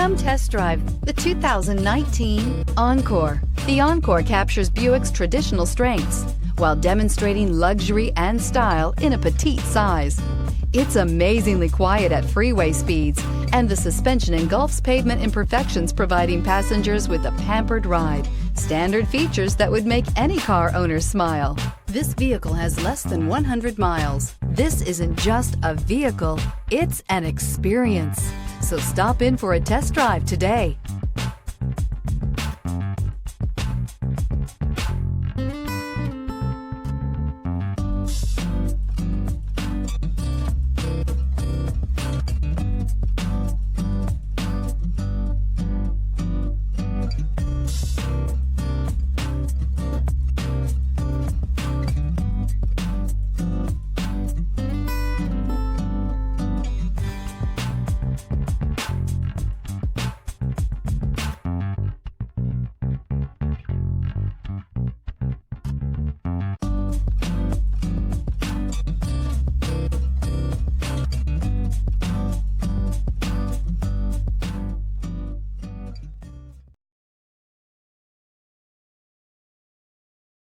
Come test drive the 2019 Encore. The Encore captures Buick's traditional strengths while demonstrating luxury and style in a petite size. It's amazingly quiet at freeway speeds, and the suspension engulfs pavement imperfections, providing passengers with a pampered ride. Standard features that would make any car owner smile. This vehicle has less than 100 miles. This isn't just a vehicle, it's an experience. So stop in for a test drive today.